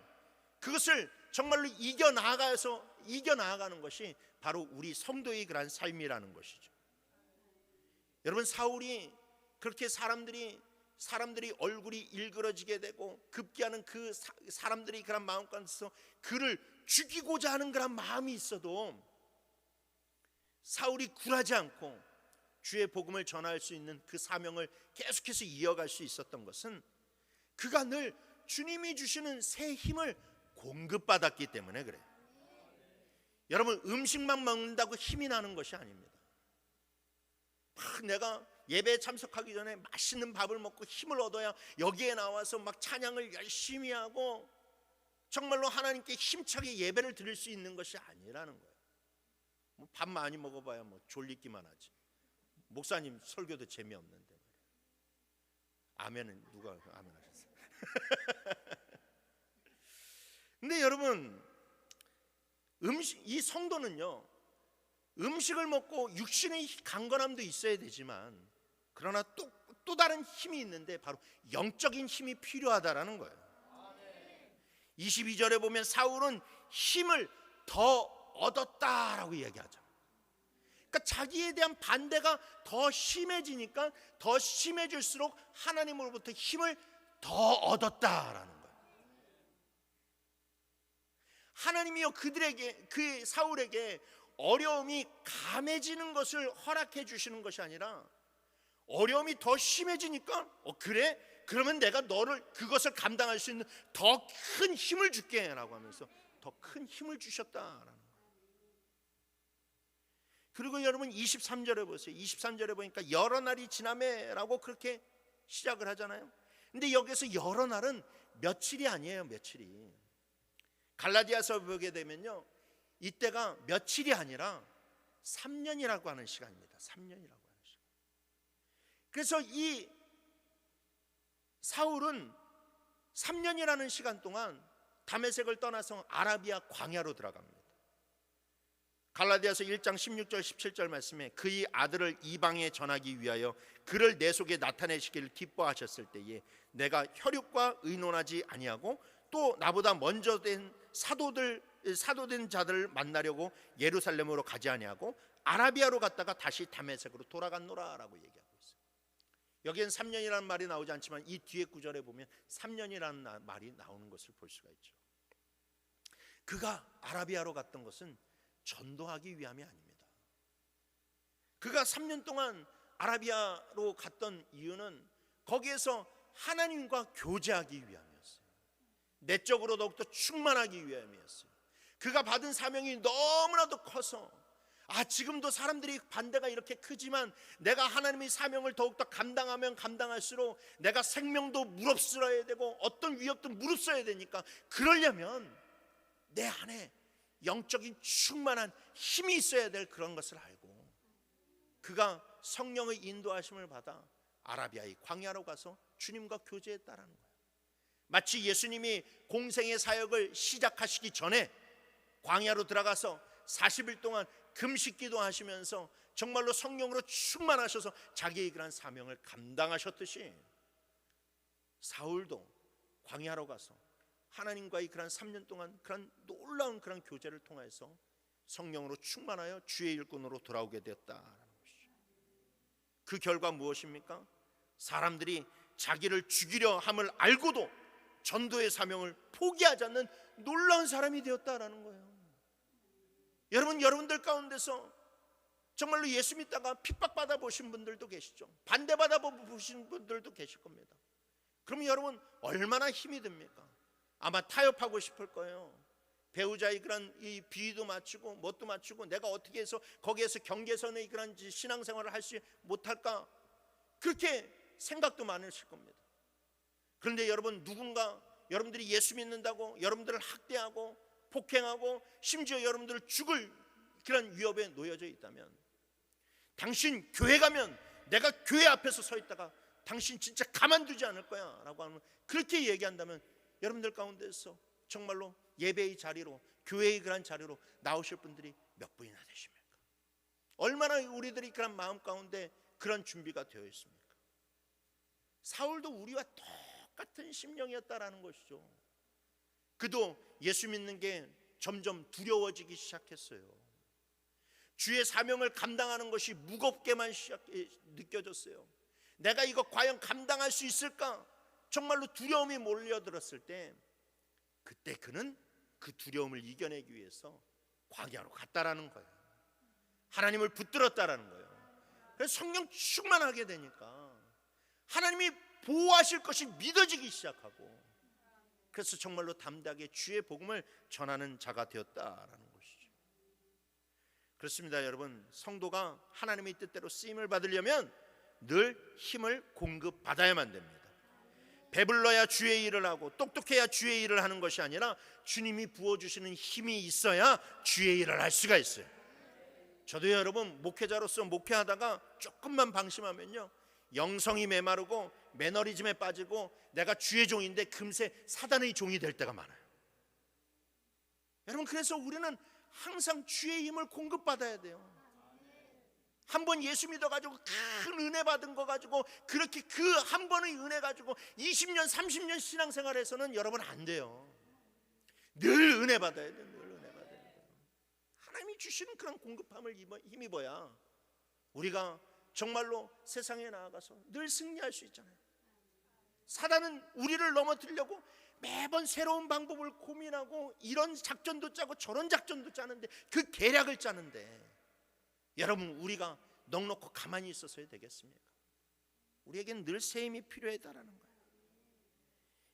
그것을 정말로 이겨나가는 것이 바로 우리 성도의 그런 삶이라는 것이죠. 여러분, 사울이 그렇게 사람들이 얼굴이 일그러지게 되고 급기야는 그 사람들이 그런 마음 가운데서 그를 죽이고자 하는 그런 마음이 있어도 사울이 굴하지 않고 주의 복음을 전할 수 있는 그 사명을 계속해서 이어갈 수 있었던 것은 그가 늘 주님이 주시는 새 힘을 공급받았기 때문에 그래요. 여러분, 음식만 먹는다고 힘이 나는 것이 아닙니다. 내가 예배에 참석하기 전에 맛있는 밥을 먹고 힘을 얻어야 여기에 나와서 막 찬양을 열심히 하고 정말로 하나님께 힘차게 예배를 드릴 수 있는 것이 아니라는 거예요. 밥 많이 먹어봐야 졸리기만 하지. 목사님 설교도 재미없는데. 아멘은 누가 아멘 하셨어요? 근데 여러분, 이 성도는요, 음식을 먹고 육신의 강건함도 있어야 되지만 그러나 또 다른 힘이 있는데 바로 영적인 힘이 필요하다라는 거예요. 22절에 보면 사울은 힘을 더 얻었다라고 이야기하죠. 그러니까 자기에 대한 반대가 더 심해지니까 더 심해질수록 하나님으로부터 힘을 더 얻었다라는 거예요. 하나님이요, 그 사울에게 어려움이 감해지는 것을 허락해 주시는 것이 아니라 어려움이 더 심해지니까 그래? 그러면 내가 그것을 감당할 수 있는 더 큰 힘을 줄게 라고 하면서 더 큰 힘을 주셨다라는 거예요. 그리고 여러분 23절에 보세요. 23절에 보니까 여러 날이 지나매 라고 그렇게 시작을 하잖아요. 근데 여기서 여러 날은 며칠이 아니에요. 며칠이 갈라디아서 보게 되면요, 이때가 며칠이 아니라 3년이라고 하는 시간입니다. 3년이라고 하는 시간. 그래서 이 사울은 3년이라는 시간 동안 다메섹을 떠나서 아라비아 광야로 들어갑니다. 갈라디아서 1장 16절 17절 말씀에 그의 아들을 이방에 전하기 위하여 그를 내 속에 나타내시기를 기뻐하셨을 때에 내가 혈육과 의논하지 아니하고 또 나보다 먼저 된 사도된 자들을 만나려고 예루살렘으로 가지 아니하고 아라비아로 갔다가 다시 다메섹으로 돌아갔노라라고 얘기하고 있어요. 여기엔 3년이라는 말이 나오지 않지만 이 뒤에 구절에 보면 3년이라는 말이 나오는 것을 볼 수가 있죠. 그가 아라비아로 갔던 것은 전도하기 위함이 아닙니다. 그가 3년 동안 아라비아로 갔던 이유는 거기에서 하나님과 교제하기 위함이었어요. 내적으로 더욱더 충만하기 위함이었어요. 그가 받은 사명이 너무나도 커서 지금도 사람들이 반대가 이렇게 크지만 내가 하나님의 사명을 더욱더 감당하면 감당할수록 내가 생명도 무릅쓰러야 되고 어떤 위협도 무릅써야 되니까 그러려면 내 안에 영적인 충만한 힘이 있어야 될 그런 것을 알고 그가 성령의 인도하심을 받아 아라비아의 광야로 가서 주님과 교제했다라는 거예요. 마치 예수님이 공생의 사역을 시작하시기 전에 광야로 들어가서 40일 동안 금식기도 하시면서 정말로 성령으로 충만하셔서 자기의 그런 사명을 감당하셨듯이 사울도 광야로 가서 하나님과의 그런 3년 동안 그런 놀라운 그런 교제를 통해서 성령으로 충만하여 주의 일꾼으로 돌아오게 되었다라는 것이죠. 그 결과 무엇입니까? 사람들이 자기를 죽이려 함을 알고도 전도의 사명을 포기하지 않는 놀라운 사람이 되었다라는 거예요. 여러분들 가운데서 정말로 예수 믿다가 핍박받아 보신 분들도 계시죠. 반대받아 보신 분들도 계실 겁니다. 그럼 여러분 얼마나 힘이 듭니까? 아마 타협하고 싶을 거예요. 배우자의 그런 이 비위도 맞추고 뭣도 맞추고 내가 어떻게 해서 거기에서 경계선의 그런 신앙생활을 할 수 못할까, 그렇게 생각도 많으실 겁니다. 그런데 여러분, 누군가 여러분들이 예수 믿는다고 여러분들을 학대하고 폭행하고 심지어 여러분들을 죽을 그런 위협에 놓여져 있다면, 당신 교회 가면 내가 교회 앞에서 서 있다가 당신 진짜 가만두지 않을 거야 라고 하면, 그렇게 얘기한다면 여러분들 가운데서 정말로 예배의 자리로, 교회의 그런 자리로 나오실 분들이 몇 분이나 되십니까? 얼마나 우리들이 그런 마음 가운데 그런 준비가 되어 있습니까? 사울도 우리와 똑같은 심령이었다라는 것이죠. 그도 예수 믿는 게 점점 두려워지기 시작했어요. 주의 사명을 감당하는 것이 무겁게만 느껴졌어요. 내가 이거 과연 감당할 수 있을까? 정말로 두려움이 몰려들었을 때, 그때 그는 그 두려움을 이겨내기 위해서 광야로 갔다라는 거예요. 하나님을 붙들었다라는 거예요. 그래서 성령 충만하게 되니까 하나님이 보호하실 것이 믿어지기 시작하고, 그래서 정말로 담대하게 주의 복음을 전하는 자가 되었다라는 것이죠. 그렇습니다. 여러분, 성도가 하나님의 뜻대로 쓰임을 받으려면 늘 힘을 공급받아야만 됩니다. 배불러야 주의 일을 하고 똑똑해야 주의 일을 하는 것이 아니라 주님이 부어주시는 힘이 있어야 주의 일을 할 수가 있어요. 저도 여러분, 목회자로서 목회하다가 조금만 방심하면요, 영성이 메마르고 매너리즘에 빠지고 내가 주의 종인데 금세 사단의 종이 될 때가 많아요. 여러분, 그래서 우리는 항상 주의 힘을 공급받아야 돼요. 한번 예수 믿어가지고 큰 은혜 받은 거 가지고 그렇게 그 한 번의 은혜 가지고 20년 30년 신앙생활에서는 여러분 안 돼요. 늘 은혜 받아야 돼요. 늘 은혜 받아야 돼요. 하나님이 주시는 그런 공급함을 힘입어야 우리가 정말로 세상에 나아가서 늘 승리할 수 있잖아요. 사단은 우리를 넘어뜨리려고 매번 새로운 방법을 고민하고 이런 작전도 짜고 저런 작전도 짜는데, 그 계략을 짜는데 여러분, 우리가 넉넉히 가만히 있어서야 되겠습니까? 우리에겐 늘 새 힘이 필요하다라는 거예요.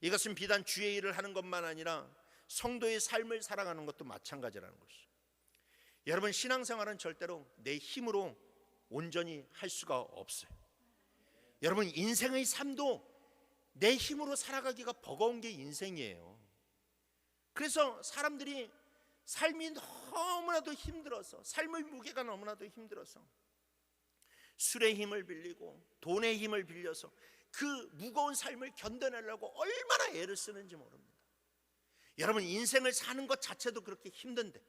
이것은 비단 주의 일을 하는 것만 아니라 성도의 삶을 살아가는 것도 마찬가지라는 것이죠. 여러분, 신앙생활은 절대로 내 힘으로 온전히 할 수가 없어요. 여러분, 인생의 삶도 내 힘으로 살아가기가 버거운 게 인생이에요. 그래서 사람들이 삶이 너무나도 힘들어서, 삶의 무게가 너무나도 힘들어서 술의 힘을 빌리고 돈의 힘을 빌려서 그 무거운 삶을 견뎌내려고 얼마나 애를 쓰는지 모릅니다. 여러분, 인생을 사는 것 자체도 그렇게 힘든데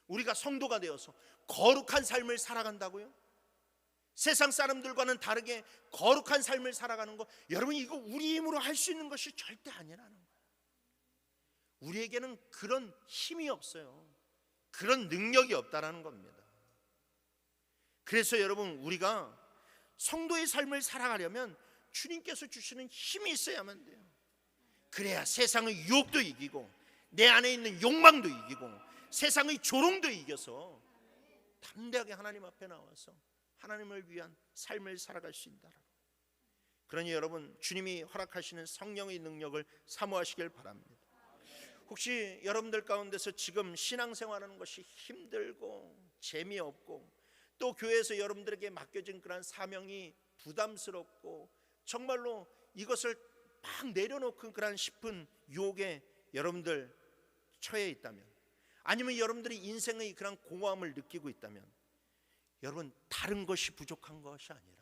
우리가 성도가 되어서 거룩한 삶을 살아간다고요? 세상 사람들과는 다르게 거룩한 삶을 살아가는 거, 여러분, 이거 우리 힘으로 할 수 있는 것이 절대 아니라는 거예요. 우리에게는 그런 힘이 없어요. 그런 능력이 없다라는 겁니다. 그래서 여러분, 우리가 성도의 삶을 살아가려면 주님께서 주시는 힘이 있어야만 돼요. 그래야 세상의 유혹도 이기고 내 안에 있는 욕망도 이기고 세상의 조롱도 이겨서 담대하게 하나님 앞에 나와서 하나님을 위한 삶을 살아갈 수 있다. 그러니 여러분, 주님이 허락하시는 성령의 능력을 사모하시길 바랍니다. 혹시 여러분들 가운데서 지금 신앙생활하는 것이 힘들고 재미없고 또 교회에서 여러분들에게 맡겨진 그런 사명이 부담스럽고 정말로 이것을 막 내려놓고 그런 싶은 유혹에 여러분들 처해 있다면, 아니면 여러분들이 인생의 그런 공허함을 느끼고 있다면, 여러분, 다른 것이 부족한 것이 아니라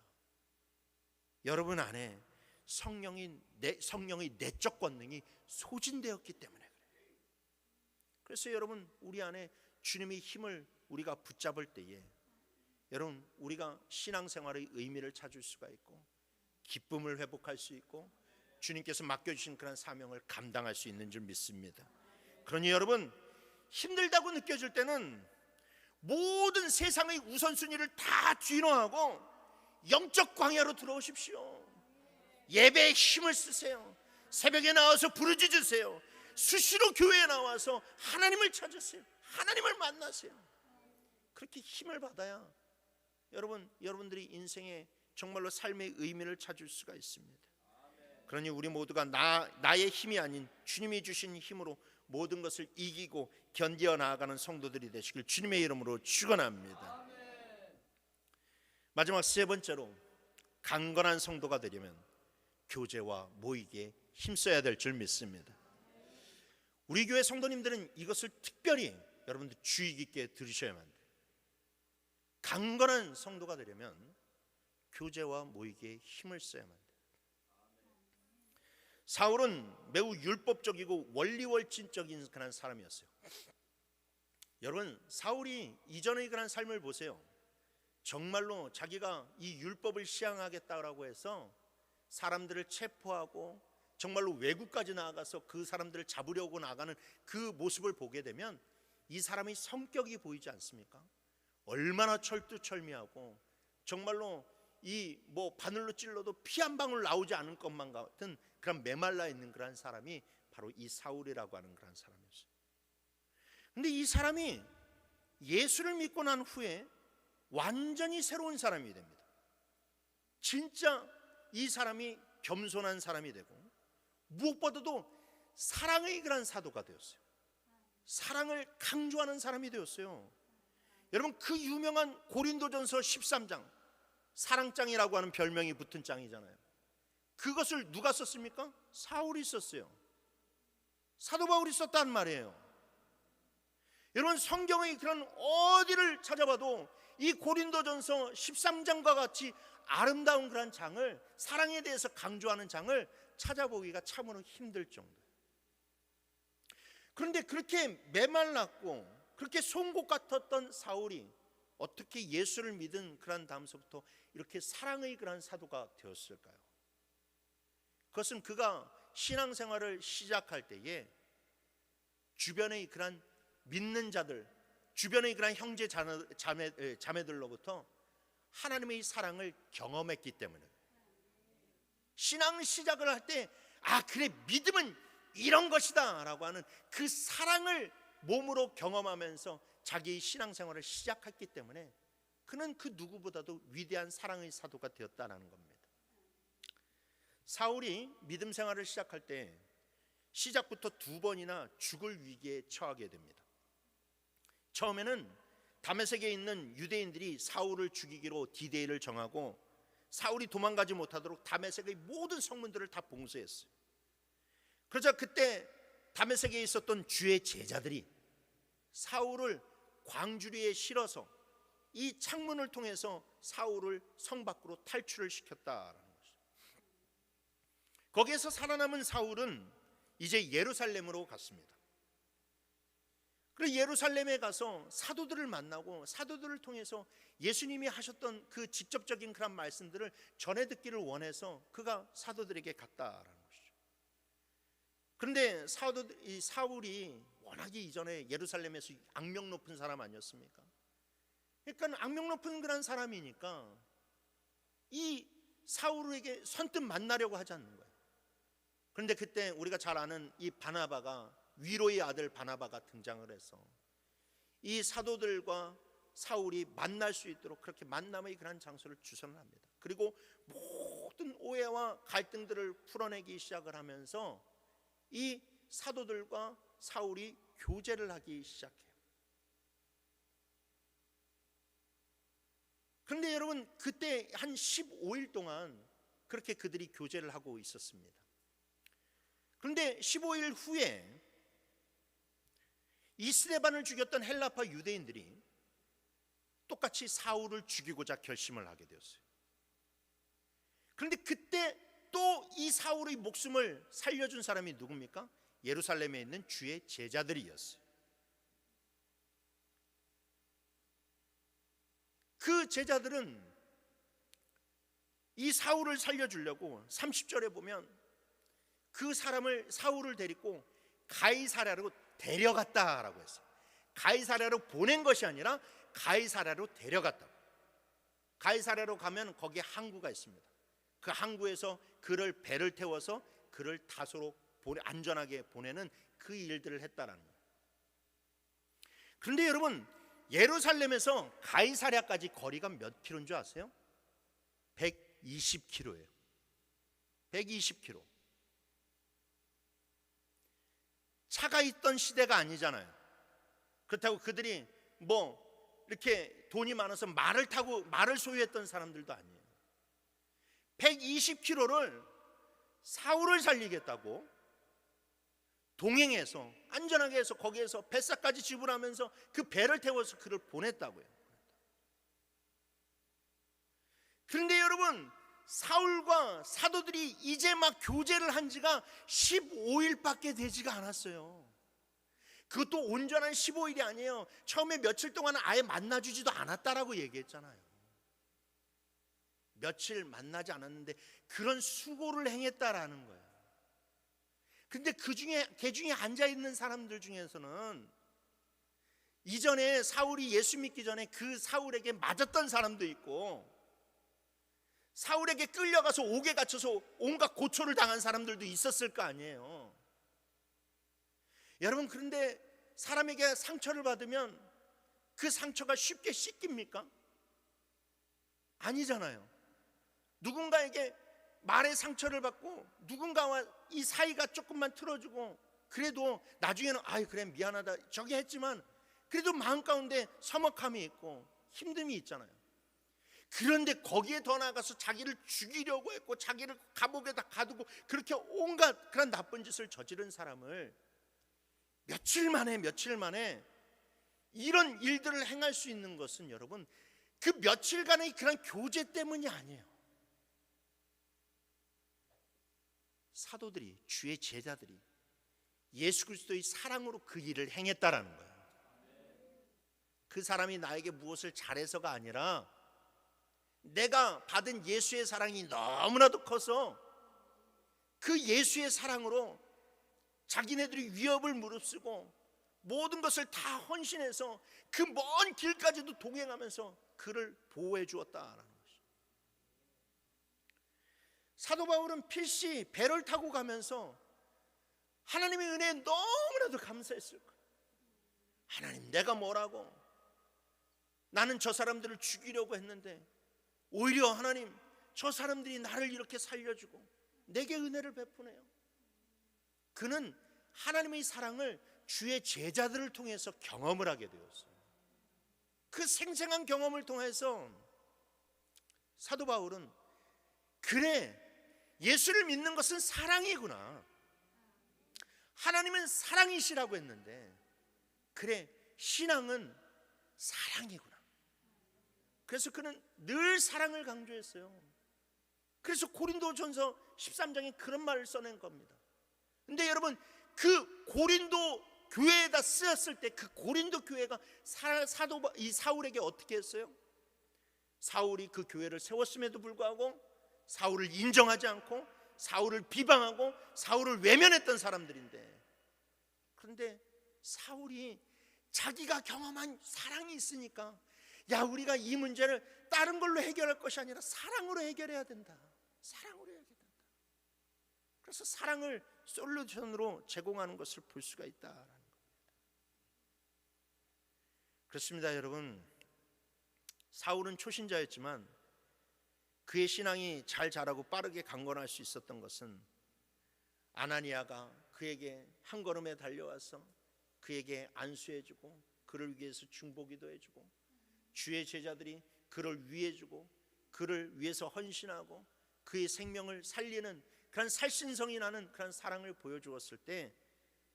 여러분 안에 성령의 내적 권능이 소진되었기 때문에 그래요. 그래서 여러분, 우리 안에 주님의 힘을 우리가 붙잡을 때에 여러분, 우리가 신앙생활의 의미를 찾을 수가 있고 기쁨을 회복할 수 있고 주님께서 맡겨주신 그런 사명을 감당할 수 있는 줄 믿습니다. 그러니 여러분, 힘들다고 느껴질 때는 모든 세상의 우선순위를 다 뒤로하고 영적 광야로 들어오십시오. 예배에 힘을 쓰세요. 새벽에 나와서 부르짖으세요. 수시로 교회에 나와서 하나님을 찾으세요. 하나님을 만나세요. 그렇게 힘을 받아야 여러분들이 인생에 정말로 삶의 의미를 찾을 수가 있습니다. 그러니 우리 모두가 나의 힘이 아닌 주님이 주신 힘으로 모든 것을 이기고 견디어 나아가는 성도들이 되시길 주님의 이름으로 축원합니다. 마지막 세 번째로, 강건한 성도가 되려면 교제와 모이기에 힘써야 될 줄 믿습니다. 우리 교회 성도님들은 이것을 특별히 여러분들 주의 깊게 들으셔야만 돼요. 강건한 성도가 되려면 교제와 모이기에 힘을 써야만 돼요. 사울은 매우 율법적이고 원리월진적인 그런 사람이었어요. 여러분, 사울이 이전의 그런 삶을 보세요. 정말로 자기가 이 율법을 시행하겠다고 해서 사람들을 체포하고 정말로 외국까지 나아가서 그 사람들을 잡으려고 나가는 그 모습을 보게 되면 이 사람의 성격이 보이지 않습니까? 얼마나 철두철미하고 정말로 이 바늘로 찔러도 피 한 방울 나오지 않을 것만 같은 그런 메말라 있는 그런 사람이 바로 이 사울이라고 하는 그런 사람이었어요. 근데 이 사람이 예수를 믿고 난 후에 완전히 새로운 사람이 됩니다. 진짜 이 사람이 겸손한 사람이 되고 무엇보다도 사랑의 그런 사도가 되었어요. 사랑을 강조하는 사람이 되었어요. 여러분, 그 유명한 고린도전서 13장, 사랑장이라고 하는 별명이 붙은 장이잖아요. 그것을 누가 썼습니까? 사울이 썼어요. 사도 바울이 썼단 말이에요. 여러분, 성경의 그런 어디를 찾아봐도 이 고린도전서 13장과 같이 아름다운 그런 장을, 사랑에 대해서 강조하는 장을 찾아보기가 참으로 힘들 정도예요. 그런데 그렇게 메말랐고 그렇게 송곳 같았던 사울이 어떻게 예수를 믿은 그런 다음서부터 이렇게 사랑의 그런 사도가 되었을까요? 그것은 그가 신앙생활을 시작할 때에 주변의 그런 믿는 자들, 주변의 그런 형제 자매들로부터 하나님의 사랑을 경험했기 때문에, 신앙 시작을 할 때 그래, 믿음은 이런 것이다 라고 하는 그 사랑을 몸으로 경험하면서 자기의 신앙생활을 시작했기 때문에 그는 그 누구보다도 위대한 사랑의 사도가 되었다는 겁니다. 사울이 믿음 생활을 시작할 때 시작부터 2번이나 죽을 위기에 처하게 됩니다. 처음에는 다메섹에 있는 유대인들이 사울을 죽이기로 디데이를 정하고 사울이 도망가지 못하도록 다메섹의 모든 성문들을 다 봉쇄했어요. 그러자 그때 다메섹에 있었던 주의 제자들이 사울을 광주리에 실어서 이 창문을 통해서 사울을 성 밖으로 탈출을 시켰다라는 것이죠. 거기에서 살아남은 사울은 이제 예루살렘으로 갔습니다. 그리고 예루살렘에 가서 사도들을 만나고 사도들을 통해서 예수님이 하셨던 그 직접적인 그런 말씀들을 전해 듣기를 원해서 그가 사도들에게 갔다라는 것이죠. 그런데 이 사울이 워낙에 이전에 예루살렘에서 악명 높은 사람 아니었습니까? 그러니까 악명 높은 그런 사람이니까 이 사울에게 선뜻 만나려고 하지 않는 거예요. 그런데 그때 우리가 잘 아는 이 바나바가, 위로의 아들 바나바가 등장을 해서 이 사도들과 사울이 만날 수 있도록 그렇게 만남의 그런 장소를 주선을 합니다. 그리고 모든 오해와 갈등들을 풀어내기 시작을 하면서 이 사도들과 사울이 교제를 하기 시작해요. 그런데 여러분, 그때 한 15일 동안 그렇게 그들이 교제를 하고 있었습니다. 그런데 15일 후에 이스데반을 죽였던 헬라파 유대인들이 똑같이 사울을 죽이고자 결심을 하게 되었어요. 그런데 그때 또 이 사울의 목숨을 살려준 사람이 누굽니까? 예루살렘에 있는 주의 제자들이었어요. 그 제자들은 이 사울을 살려주려고 30절에 보면 그 사울을 데리고 가이사랴로 데려갔다라고 했어요. 가이사랴로 보낸 것이 아니라 가이사랴로 데려갔다고. 가이사랴로 가면 거기에 항구가 있습니다. 그 항구에서 그를 배를 태워서 그를 다소로 안전하게 보내는 그 일들을 했다라는 거예요. 그런데 여러분, 예루살렘에서 가이사랴까지 거리가 몇 킬로인 줄 아세요? 120km예요. 120km. 차가 있던 시대가 아니잖아요. 그렇다고 그들이 이렇게 돈이 많아서 말을 소유했던 사람들도 아니에요. 120km를 사울을 살리겠다고 동행해서 안전하게 해서 거기에서 뱃사까지 지불하면서 그 배를 태워서 그를 보냈다고요. 그런데 여러분, 사울과 사도들이 이제 막 교제를 한 지가 15일밖에 되지가 않았어요. 그것도 온전한 15일이 아니에요. 처음에 며칠 동안은 아예 만나주지도 않았다라고 얘기했잖아요. 며칠 만나지 않았는데 그런 수고를 행했다라는 거예요. 근데 걔 중에 앉아있는 사람들 중에서는 이전에 사울이 예수 믿기 전에 그 사울에게 맞았던 사람도 있고, 사울에게 끌려가서 옥에 갇혀서 온갖 고초를 당한 사람들도 있었을 거 아니에요. 여러분, 그런데 사람에게 상처를 받으면 그 상처가 쉽게 씻깁니까? 아니잖아요. 누군가에게 말의 상처를 받고 누군가와 이 사이가 조금만 틀어지고 그래도 나중에는 그래 미안하다 저기 했지만 그래도 마음 가운데 서먹함이 있고 힘듦이 있잖아요. 그런데 거기에 더 나아가서 자기를 죽이려고 했고 자기를 감옥에다 가두고 그렇게 온갖 그런 나쁜 짓을 저지른 사람을 며칠 만에 이런 일들을 행할 수 있는 것은 여러분, 그 며칠간의 그런 교제 때문이 아니에요. 사도들이, 주의 제자들이 예수 그리스도의 사랑으로 그 일을 행했다라는 거예요. 그 사람이 나에게 무엇을 잘해서가 아니라 내가 받은 예수의 사랑이 너무나도 커서 그 예수의 사랑으로 자기네들이 위협을 무릅쓰고 모든 것을 다 헌신해서 그 먼 길까지도 동행하면서 그를 보호해 주었다라는 것이죠. 사도 바울은 필시 배를 타고 가면서 하나님의 은혜에 너무나도 감사했을 거예요. 하나님, 내가 뭐라고? 나는 저 사람들을 죽이려고 했는데 오히려 하나님, 저 사람들이 나를 이렇게 살려주고 내게 은혜를 베푸네요. 그는 하나님의 사랑을 주의 제자들을 통해서 경험을 하게 되었어요. 그 생생한 경험을 통해서 사도 바울은 그래, 예수를 믿는 것은 사랑이구나, 하나님은 사랑이시라고 했는데 그래, 신앙은 사랑이구나. 그래서 그는 늘 사랑을 강조했어요. 그래서 고린도전서 13장에 그런 말을 써낸 겁니다. 근데 여러분, 그 고린도 교회에다 쓰였을 때 그 고린도 교회가 이 사울에게 어떻게 했어요? 사울이 그 교회를 세웠음에도 불구하고 사울을 인정하지 않고 사울을 비방하고 사울을 외면했던 사람들인데, 그런데 사울이 자기가 경험한 사랑이 있으니까 야, 우리가 이 문제를 다른 걸로 해결할 것이 아니라 사랑으로 해결해야 된다. 사랑으로 해야 된다. 그래서 사랑을 솔루션으로 제공하는 것을 볼 수가 있다라는 겁니다. 그렇습니다, 여러분. 사울은 초신자였지만 그의 신앙이 잘 자라고 빠르게 강건할 수 있었던 것은 아나니아가 그에게 한 걸음에 달려와서 그에게 안수해주고 그를 위해서 중보기도 해주고 주의 제자들이 그를 위해주고 그를 위해서 헌신하고 그의 생명을 살리는 그런 살신성이 나는 그런 사랑을 보여주었을 때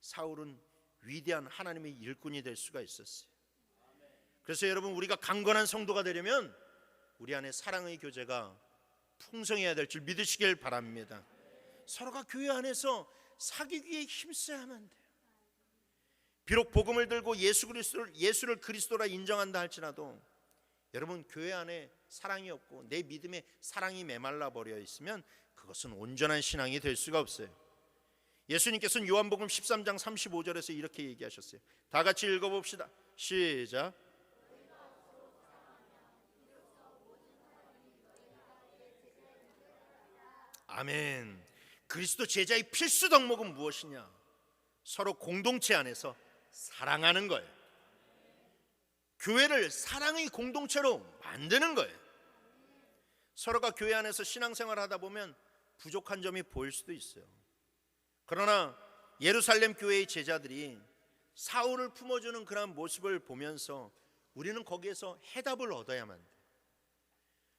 사울은 위대한 하나님의 일꾼이 될 수가 있었어요. 그래서 여러분, 우리가 강건한 성도가 되려면 우리 안에 사랑의 교제가 풍성해야 될 줄 믿으시길 바랍니다. 서로가 교회 안에서 사귀기에 힘써야만 돼요. 비록 복음을 들고 예수를 그리스도라 인정한다 할지라도 여러분, 교회 안에 사랑이 없고 내 믿음에 사랑이 메말라 버려 있으면 그것은 온전한 신앙이 될 수가 없어요. 예수님께서는 요한복음 13장 35절에서 이렇게 얘기하셨어요. 다 같이 읽어봅시다. 시작. 아멘. 그리스도 제자의 필수 덕목은 무엇이냐? 서로 공동체 안에서 사랑하는 거예요. 교회를 사랑의 공동체로 만드는 거예요. 서로가 교회 안에서 신앙생활을 하다 보면 부족한 점이 보일 수도 있어요. 그러나 예루살렘 교회의 제자들이 사울을 품어주는 그런 모습을 보면서 우리는 거기에서 해답을 얻어야만 돼요.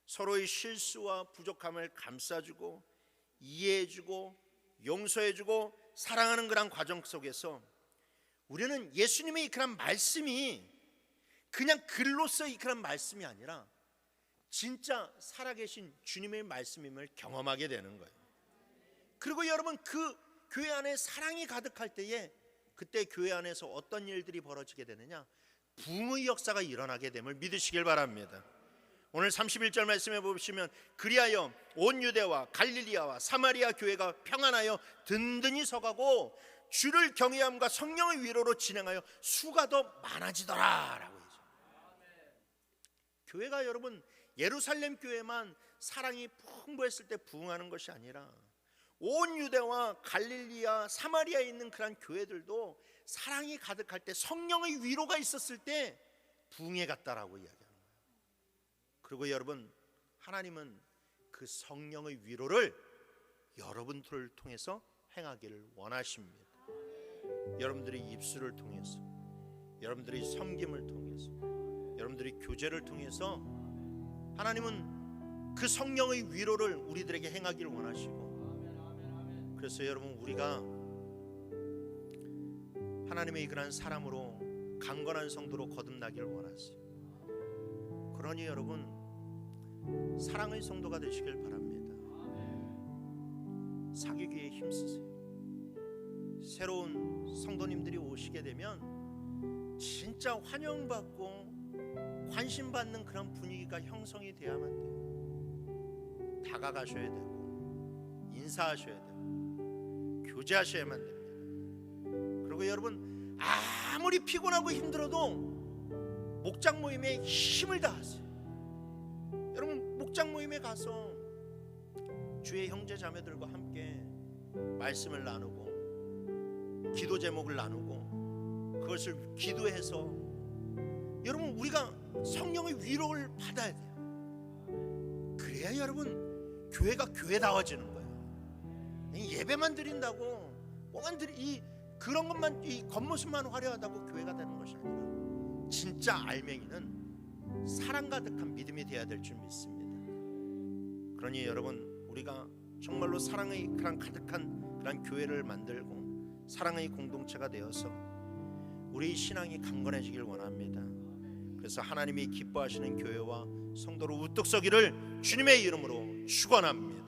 서로의 실수와 부족함을 감싸주고 이해해주고 용서해주고 사랑하는 그런 과정 속에서 우리는 예수님의 그런 말씀이 그냥 글로서의 그런 말씀이 아니라 진짜 살아계신 주님의 말씀임을 경험하게 되는 거예요. 그리고 여러분, 그 교회 안에 사랑이 가득할 때에 그때 교회 안에서 어떤 일들이 벌어지게 되느냐? 부흥의 역사가 일어나게 됨을 믿으시길 바랍니다. 오늘 31절 말씀해 보시면 그리하여 온 유대와 갈릴리아와 사마리아 교회가 평안하여 든든히 서가고 주를 경외함과 성령의 위로로 진행하여 수가 더 많아지더라 라고 했죠. 교회가 여러분, 예루살렘 교회만 사랑이 풍부했을 때 부흥하는 것이 아니라 온 유대와 갈릴리아 사마리아에 있는 그런 교회들도 사랑이 가득할 때, 성령의 위로가 있었을 때 부흥해 갔다라고 이야기합니다. 그리고 여러분, 하나님은 그 성령의 위로를 여러분들을 통해서 행하기를 원하십니다. 여러분들의 입술을 통해서, 여러분들의 섬김을 통해서, 여러분들의 교제를 통해서 하나님은 그 성령의 위로를 우리들에게 행하기를 원하시고, 그래서 여러분, 우리가 하나님의 그런 사람으로 강건한 성도로 거듭나기를 원하세요. 그러니 여러분, 사랑의 성도가 되시길 바랍니다. 사귀기에 힘쓰세요. 새로운 성도님들이 오시게 되면 진짜 환영받고 관심받는 그런 분위기가 형성이 돼야만 돼요. 다가가셔야 되고 인사하셔야 되고 교제하셔야만 됩니다. 그리고 여러분, 아무리 피곤하고 힘들어도 목장 모임에 힘을 다하세요. 여러분, 목장 모임에 가서 주의 형제 자매들과 함께 말씀을 나누고 기도 제목을 나누고 그것을 기도해서 여러분, 우리가 성령의 위로를 받아야 돼요. 그래야 여러분, 교회가 교회다워지는 거예요. 예배만 드린다고 뭐만 그런 것만, 이 겉모습만 화려하다고 교회가 되는 것이 아니라 진짜 알맹이는 사랑 가득한 믿음이 되어야 될 줄 믿습니다. 그러니 여러분, 우리가 정말로 사랑의 그런 가득한 그런 교회를 만들고 사랑의 공동체가 되어서 우리의 신앙이 강건해지길 원합니다. 그래서 하나님이 기뻐하시는 교회와 성도로 우뚝 서기를 주님의 이름으로 축원합니다.